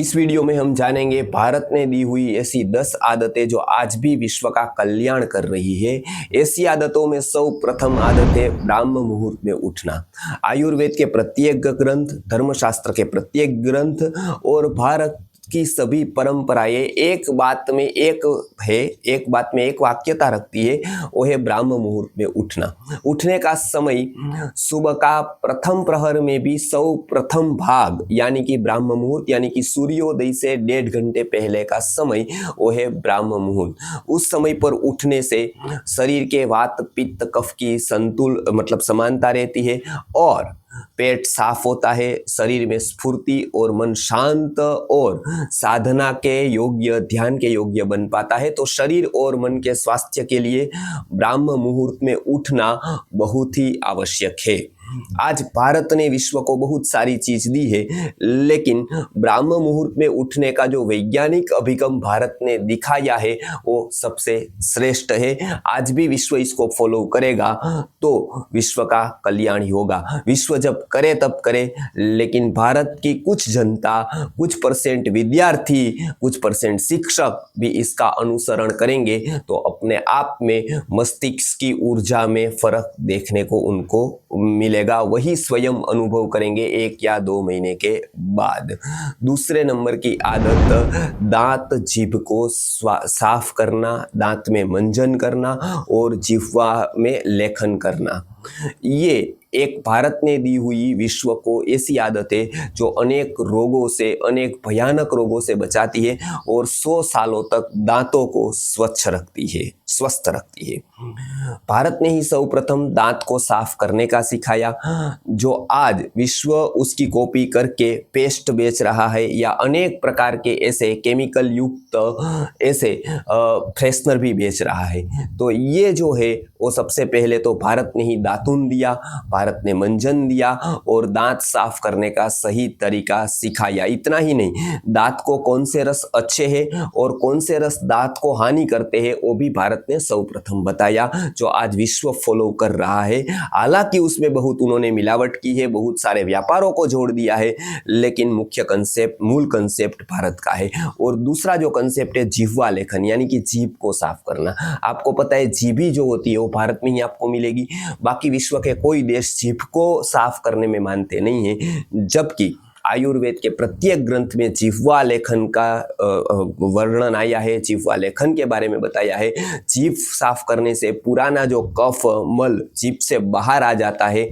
इस वीडियो में हम जानेंगे भारत ने दी हुई ऐसी 10 आदतें जो आज भी विश्व का कल्याण कर रही है। ऐसी आदतों में सर्वप्रथम आदत है ब्राह्म मुहूर्त में उठना। आयुर्वेद के प्रत्येक ग्रंथ, धर्मशास्त्र के प्रत्येक ग्रंथ और भारत की सभी परंपराएं एक बात में एक वाक्यता रखती है, वो है ब्राह्म मुहूर्त में उठना। उठने का समय सुबह का प्रथम प्रहर में भी प्रथम भाग यानी कि ब्राह्म मुहूर्त यानी कि सूर्योदय से 1.5 घंटे पहले का समय वो है ब्राह्म मुहूर्त। उस समय पर उठने से शरीर के वात पित्त कफ की समानता रहती है और पेट साफ होता है, शरीर में स्फूर्ति और मन शांत और साधना के योग्य, ध्यान के योग्य बन पाता है। तो शरीर और मन के स्वास्थ्य के लिए ब्राह्म मुहूर्त में उठना बहुत ही आवश्यक है। आज भारत ने विश्व को बहुत सारी चीज दी है, लेकिन ब्राह्म मुहूर्त में उठने का जो वैज्ञानिक अभिगम भारत ने दिखाया है वो सबसे श्रेष्ठ है। आज भी विश्व इसको फॉलो करेगा तो विश्व का कल्याण ही होगा। विश्व जब करे तब करे, लेकिन भारत की कुछ जनता, कुछ परसेंट विद्यार्थी, कुछ परसेंट शिक्षक भी इसका अनुसरण करेंगे तो अपने आप में मस्तिष्क की ऊर्जा में फर्क देखने को उनको मिलेगा। वही स्वयं अनुभव करेंगे 1 या 2 महीने के बाद। दूसरे नंबर की आदत दांत जीभ को साफ करना, दांत में मंजन करना और जिह्वा में लेखन करना। ये एक भारत ने दी हुई विश्व को ऐसी आदत है जो अनेक रोगों से, अनेक भयानक रोगों से बचाती है और 100 सालों तक दांतों को स्वस्थ रखती है। भारत ने ही सर्वप्रथम दांत को साफ करने का सिखाया, जो आज विश्व उसकी कॉपी करके पेस्ट बेच रहा है या अनेक प्रकार के ऐसे केमिकल युक्त ऐसे फ्रेशनर भी बेच रहा है। तो ये जो है वो सबसे पहले तो भारत ने ही दातुन दिया, भारत ने मंजन दिया और दांत साफ करने का सही तरीका सिखाया। इतना ही नहीं, दांत को कौन से रस अच्छे हैं और कौन से रस दांत को हानि करते हैं वो भी भारत ने सर्वप्रथम बताया, जो आज विश्व फॉलो कर रहा है। हालांकि उसमें बहुत उन्होंने मिलावट की है, बहुत सारे व्यापारों को जोड़ दिया है, लेकिन मूल कंसेप्ट भारत का है। और दूसरा जो कंसेप्ट है जिह्वा लेखन यानी कि जीभ को साफ करना। आपको पता है जीभी जो होती है वो भारत में ही आपको मिलेगी, बाकी विश्व के कोई देश जीभ को साफ करने में मानते नहीं है, जबकि आयुर्वेद के प्रत्येक ग्रंथ में जिह्वा लेखन का वर्णन आया है, जिह्वा लेखन के बारे में बताया है। जीभ साफ करने से पुराना जो कफ मल जीभ से बाहर आ जाता है,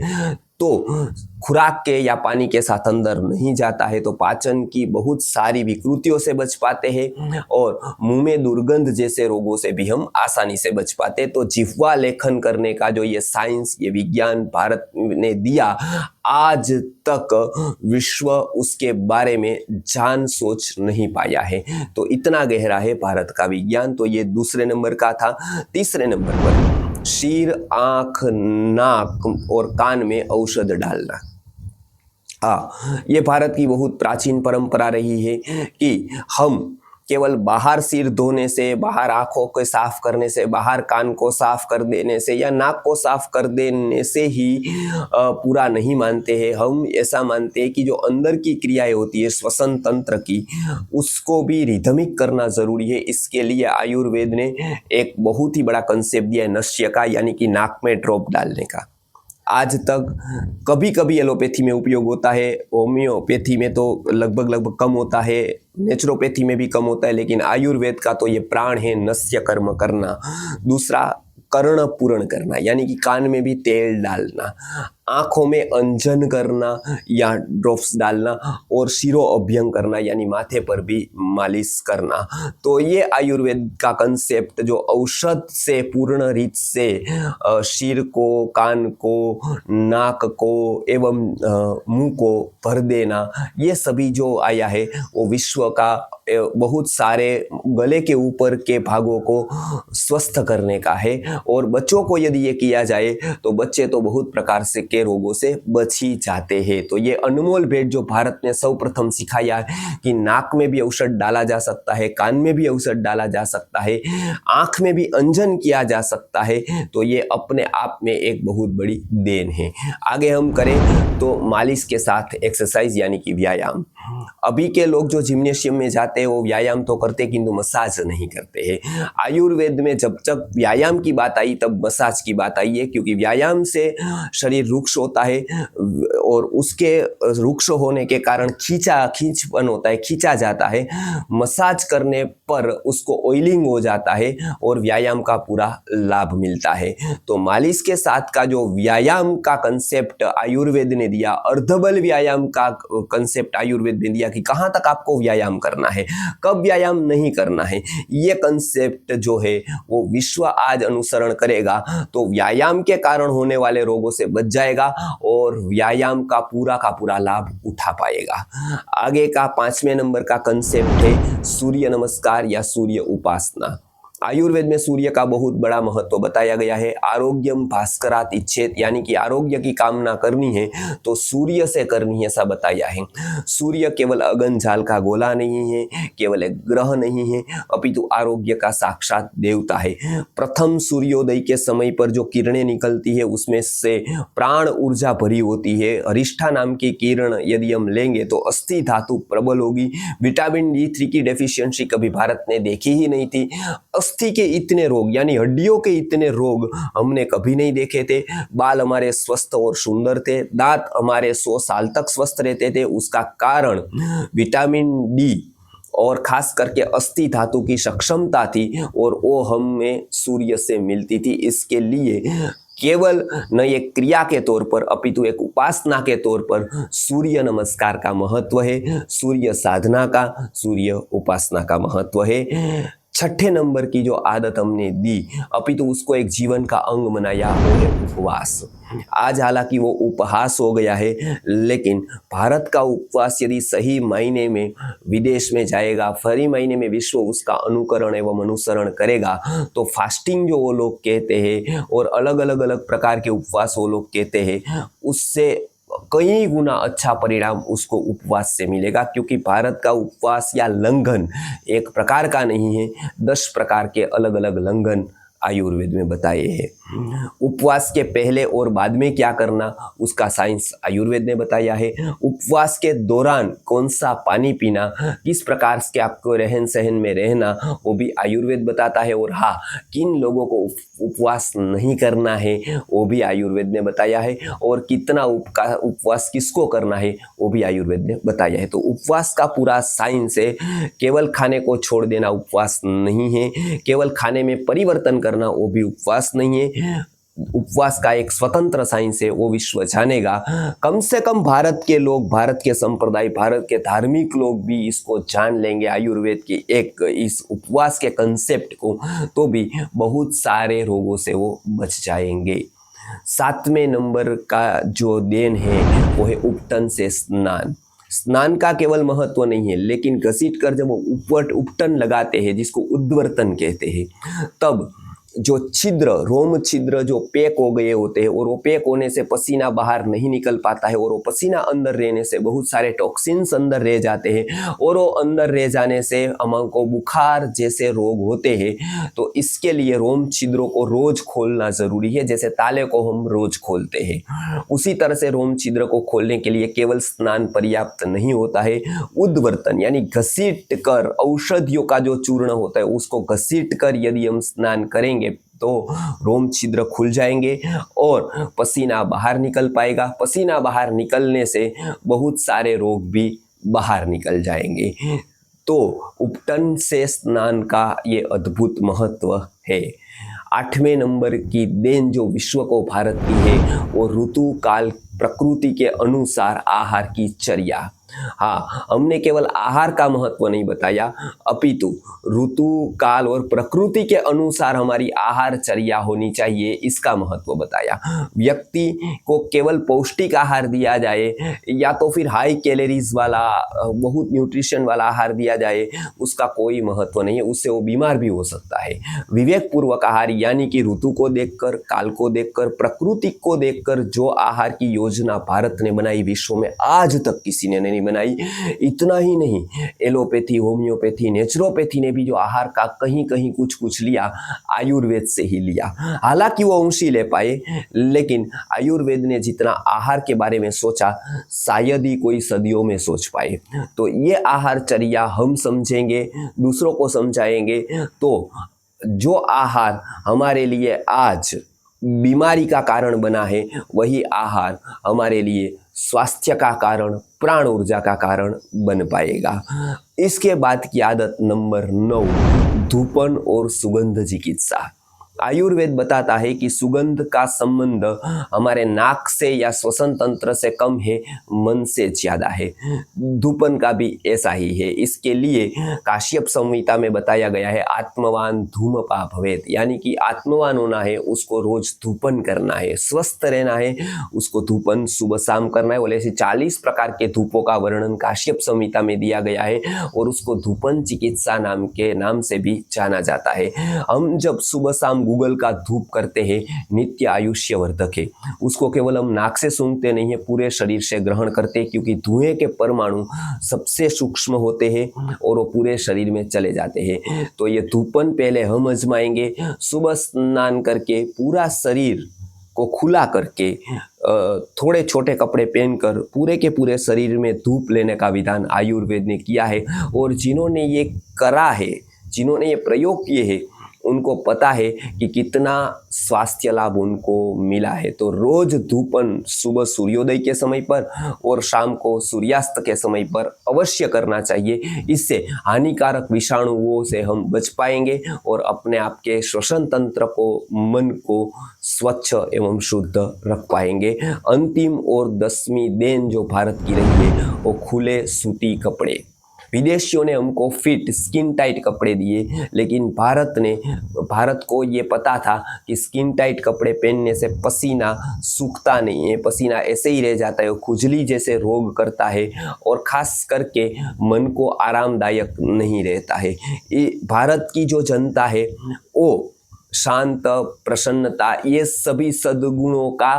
तो खुराक के या पानी के साथ अंदर नहीं जाता है, तो पाचन की बहुत सारी विकृतियों से बच पाते हैं और मुंह में दुर्गंध जैसे रोगों से भी हम आसानी से बच पाते हैं। तो जिह्वा लेखन करने का जो ये साइंस, ये विज्ञान भारत ने दिया, आज तक विश्व उसके बारे में जान सोच नहीं पाया है। तो इतना गहरा है भारत का विज्ञान। तो ये दूसरे नंबर का था। तीसरे नंबर पर सिर, आंख, नाक और कान में औषध डालना। ये भारत की बहुत प्राचीन परंपरा रही है कि हम केवल बाहर सिर धोने से, बाहर आंखों को साफ करने से, बाहर कान को साफ कर देने से या नाक को साफ कर देने से ही पूरा नहीं मानते हैं। हम ऐसा मानते हैं कि जो अंदर की क्रियाएं होती है श्वसन तंत्र की, उसको भी रिदमिक करना जरूरी है। इसके लिए आयुर्वेद ने एक बहुत ही बड़ा कंसेप्ट दिया है नस्य का, यानी कि नाक में ड्रॉप डालने का। आज तक कभी कभी एलोपैथी में उपयोग होता है, होम्योपैथी में तो लगभग कम होता है, नेचुरोपैथी में भी कम होता है, लेकिन आयुर्वेद का तो ये प्राण है, नस्य कर्म करना। दूसरा कर्ण पूर्ण करना, यानी कि कान में भी तेल डालना, आंखों में अंजन करना या ड्रॉप्स डालना और शिरो अभ्यंग करना, यानी माथे पर भी मालिश करना। तो ये आयुर्वेद का कंसेप्ट जो औषध से पूर्ण रीत से सिर को, कान को, नाक को एवं मुंह को भर देना, ये सभी जो आया है वो विश्व का बहुत सारे गले के ऊपर के भागों को स्वस्थ करने का है। और बच्चों को यदि ये किया जाए तो बच्चे तो बहुत प्रकार से के रोगों से बच ही जाते हैं। तो ये अनमोल भेंट जो भारत ने सर्वप्रथम सिखाया है कि नाक में भी औषध डाला जा सकता है, कान में भी औषध डाला जा सकता है, आंख में भी अंजन किया जा सकता है, तो ये अपने आप में एक बहुत बड़ी देन है। आगे हम करें तो मालिश के साथ एक्सरसाइज यानी कि व्यायाम। अभी के लोग जो जिम्नेशियम में जाते हैं वो व्यायाम तो करते किंतु मसाज नहीं करते हैं। आयुर्वेद में जब तक व्यायाम की बात आई तब मसाज की बात आई है, क्योंकि व्यायाम से शरीर रुक्ष होता है और उसके रुक्ष होने के कारण खींचपन होता है, खींचा जाता है। मसाज करने पर उसको ऑयलिंग हो जाता है और व्यायाम का पूरा लाभ मिलता है। तो मालिश के साथ का जो व्यायाम का कंसेप्ट आयुर्वेद ने दिया, अर्धबल व्यायाम का कंसेप्ट आयुर्वेद ने दिया कि कहाँ तक आपको व्यायाम करना है, कब व्यायाम नहीं करना है, ये कंसेप्ट जो है वो विश्व आज अनुसरण करेगा तो व्यायाम के कारण होने वाले रोगों से बच जाएगा और व्यायाम का पूरा लाभ उठा पाएगा। आगे का 5वें नंबर का कंसेप्ट है सूर्य नमस्कार या सूर्य उपासना। आयुर्वेद में सूर्य का बहुत बड़ा महत्व बताया गया है। आरोग्यम भास्करात इच्छेत, यानी कि आरोग्य की कामना करनी है तो सूर्य से करनी है, ऐसा बताया है। सूर्य केवल अगन झाल का गोला नहीं है, केवल एक ग्रह नहीं है, अपितु आरोग्य का साक्षात देवता है। प्रथम सूर्योदय के समय पर जो किरणें निकलती है उसमें से प्राण ऊर्जा भरी होती है। अरिष्ठा नाम की किरण यदि हम लेंगे तो अस्थि धातु प्रबल होगी। विटामिन D3 की डेफिशिएंसी कभी भारत ने देखी ही नहीं थी। अस्थि के इतने रोग यानी हड्डियों के इतने रोग हमने कभी नहीं देखे थे। बाल हमारे स्वस्थ और सुंदर थे, दांत हमारे 100 साल तक स्वस्थ रहते थे। उसका कारण विटामिन D और खास करके अस्थि धातु की सक्षमता थी और वो हमें सूर्य से मिलती थी। इसके लिए केवल न एक क्रिया के तौर पर अपितु एक उपासना के तौर पर सूर्य नमस्कार का महत्व है, सूर्य साधना का, सूर्य उपासना का महत्व है। 6ठे नंबर की जो आदत हमने दी अपितु उसको एक जीवन का अंग बनाया वो है उपवास। आज हालांकि वो उपहास हो गया है, लेकिन भारत का उपवास यदि सही मायने में विदेश में जाएगा, फरी मायने में विश्व उसका अनुकरण एवं अनुसरण करेगा तो फास्टिंग जो वो लोग कहते हैं और अलग अलग प्रकार के उपवास वो लोग कहते हैं, उससे कई गुना अच्छा परिणाम उसको उपवास से मिलेगा। क्योंकि भारत का उपवास या लंघन एक प्रकार का नहीं है, 10 प्रकार के अलग अलग लंघन आयुर्वेद में बताए हैं। उपवास के पहले और बाद में क्या करना उसका साइंस आयुर्वेद ने बताया है। उपवास के दौरान कौन सा पानी पीना, किस प्रकार से आपको रहन सहन में रहना वो भी आयुर्वेद बताता है। और हाँ, किन लोगों को उपवास नहीं करना है वो भी आयुर्वेद ने बताया है। और कितना उपवास किसको करना है वो भी आयुर्वेद ने बताया है। तो उपवास का पूरा साइंस है। केवल खाने को छोड़ देना उपवास नहीं है, केवल खाने में परिवर्तन करना वो भी उपवास नहीं है। उपवास का एक स्वतंत्र साइंस है, वो विश्व जानेगा। कम से कम भारत के लोग, भारत के संप्रदाय, भारत के धार्मिक लोग भी इसको जान लेंगे आयुर्वेद की एक इस उपवास के कंसेप्ट को, तो भी बहुत सारे रोगों से वो बच जाएंगे। 7वें नंबर का जो देन है वो है उपटन से स्नान। स्नान का केवल महत्व नहीं है, लेकिन घसीट कर जब उपटन लगाते हैं जिसको उद्वर्तन कहते हैं, तब जो छिद्र, रोम छिद्र जो पैक हो गए होते हैं और वो पैक होने से पसीना बाहर नहीं निकल पाता है और वो पसीना अंदर रहने से बहुत सारे टॉक्सिन्स अंदर रह जाते हैं और वो अंदर रह जाने से हमको बुखार जैसे रोग होते हैं। तो इसके लिए रोम छिद्रों को रोज खोलना जरूरी है। जैसे ताले को हम रोज खोलते हैं, उसी तरह से रोम छिद्र को खोलने के लिए केवल स्नान पर्याप्त नहीं होता है। उद्वर्तन यानी घसीट कर, औषधियों का जो चूर्ण होता है उसको घसीट कर यदि हम स्नान करेंगे तो रोम छिद्र खुल जाएंगे और पसीना बाहर निकल पाएगा। पसीना बाहर निकलने से बहुत सारे रोग भी बाहर निकल जाएंगे। तो उपटन से स्नान का ये अद्भुत महत्व है। 8वें नंबर की देन जो विश्व को भारत की है वो ऋतु काल प्रकृति के अनुसार आहार की चर्या। हाँ, हमने केवल आहार का महत्व नहीं बताया, अपितु ऋतु काल और प्रकृति के अनुसार हमारी आहार चर्या होनी चाहिए, इसका महत्व बताया। व्यक्ति को केवल पौष्टिक आहार दिया जाए या तो फिर हाई कैलोरीज वाला, बहुत न्यूट्रिशन वाला आहार दिया जाए, उसका कोई महत्व नहीं है, उससे वो बीमार भी हो सकता है। विवेक पूर्वक आहार यानी कि ऋतु को देखकर, काल को देखकर, प्रकृति को देखकर जो आहार की योजना भारत ने बनाई विश्व में आज तक किसी ने नहीं नहीं बनाई। इतना ही नहीं, एलोपैथी, होम्योपैथी, नेचुरोपैथी ने भी जो आहार का कहीं कहीं कुछ कुछ लिया, आयुर्वेद से ही लिया। हालांकि वो अंशी ले पाए, लेकिन आयुर्वेद ने जितना आहार के बारे में सोचा शायद ही कोई सदियों में सोच पाए। तो ये आहारचर्या हम समझेंगे, दूसरों को समझाएंगे, तो जो आहार हमारे लिए आज बीमारी का कारण बना है, वही आहार हमारे लिए स्वास्थ्य का कारण, प्राण ऊर्जा का कारण बन पाएगा। इसके बाद की आदत नंबर 9, धूपन और सुगंध चिकित्सा। आयुर्वेद बताता है कि सुगंध का संबंध हमारे नाक से या श्वसन तंत्र से कम है, मन से ज्यादा है। धूपन का भी ऐसा ही है। इसके लिए काश्यप संहिता में बताया गया है, आत्मवान धूमपा भवेत, यानी कि आत्मवान होना है उसको रोज धूपन करना है, स्वस्थ रहना है उसको धूपन सुबह शाम करना है। बोले ऐसे 40 प्रकार के धूपों का वर्णन काश्यप संहिता में दिया गया है और उसको धूपन चिकित्सा नाम से भी जाना जाता है। हम जब सुबह शाम गूगल का धूप करते हैं, नित्य आयुष्य वर्धक है, उसको केवल हम नाक से सूंघते नहीं है, पूरे शरीर से ग्रहण करते हैं, क्योंकि धुएं के परमाणु सबसे सूक्ष्म होते हैं और वो पूरे शरीर में चले जाते हैं। तो ये धूपन पहले हम आजमाएंगे, सुबह स्नान करके पूरा शरीर को खुला करके थोड़े छोटे कपड़े पहनकर पूरे के पूरे शरीर में धूप लेने का विधान आयुर्वेद ने किया है। और जिन्होंने ये करा है, जिन्होंने ये प्रयोग किए हैं, उनको पता है कि कितना स्वास्थ्य लाभ उनको मिला है। तो रोज धूपन सुबह सूर्योदय के समय पर और शाम को सूर्यास्त के समय पर अवश्य करना चाहिए। इससे हानिकारक विषाणुओं से हम बच पाएंगे और अपने आप के श्वसन तंत्र को, मन को स्वच्छ एवं शुद्ध रख पाएंगे। अंतिम और 10वीं देन जो भारत की रही है, वो खुले सूती कपड़े। विदेशियों ने हमको फिट स्किन टाइट कपड़े दिए, लेकिन भारत को ये पता था कि स्किन टाइट कपड़े पहनने से पसीना सूखता नहीं है, पसीना ऐसे ही रह जाता है, वो खुजली जैसे रोग करता है और खास करके मन को आरामदायक नहीं रहता है। भारत की जो जनता है वो शांत, प्रसन्नता, ये सभी सद्गुणों का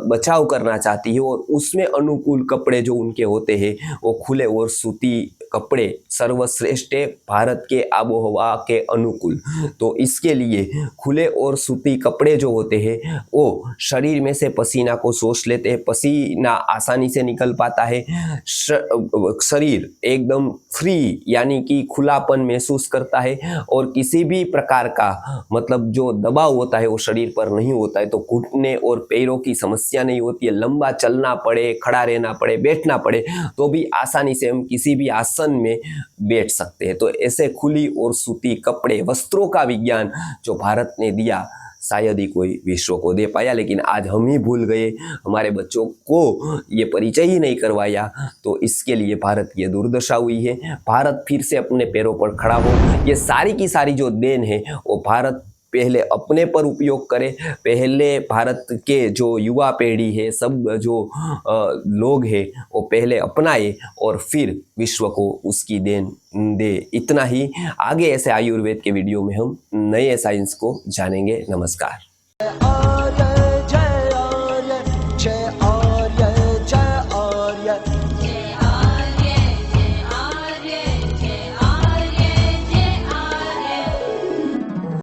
बचाव करना चाहती है और उसमें अनुकूल कपड़े जो उनके होते हैं वो खुले और सूती कपड़े सर्वश्रेष्ठ है, भारत के आबोहवा के अनुकूल। तो इसके लिए खुले और सूती कपड़े जो होते हैं वो शरीर में से पसीना को सोख लेते हैं, पसीना आसानी से निकल पाता है, शरीर एकदम फ्री यानी कि खुलापन महसूस करता है और किसी भी प्रकार का मतलब जो दबाव होता है वो शरीर पर नहीं होता है। तो घुटने और पैरों की समस्या नहीं होती है, लंबा चलना पड़े, खड़ा रहना पड़े, बैठना पड़े तो भी आसानी से हम किसी भी आसन में बैठ सकते हैं। तो ऐसे खुली और सूती कपड़े, वस्त्रों का विज्ञान जो भारत ने दिया, शायद ही कोई विश्व को दे पाया, लेकिन आज हम ही भूल गए, हमारे बच्चों को ये परिचय ही नहीं करवाया। तो इसके लिए भारत की दुर्दशा हुई है। भारत फिर से अपने पैरों पर खड़ा हो, ये सारी की सारी जो देन है वो भारत पहले अपने पर उपयोग करे, पहले भारत के जो युवा पीढ़ी है, सब जो लोग हैं वो पहले अपनाए और फिर विश्व को उसकी देन दे। इतना ही। आगे ऐसे आयुर्वेद के वीडियो में हम नए साइंस को जानेंगे। नमस्कार।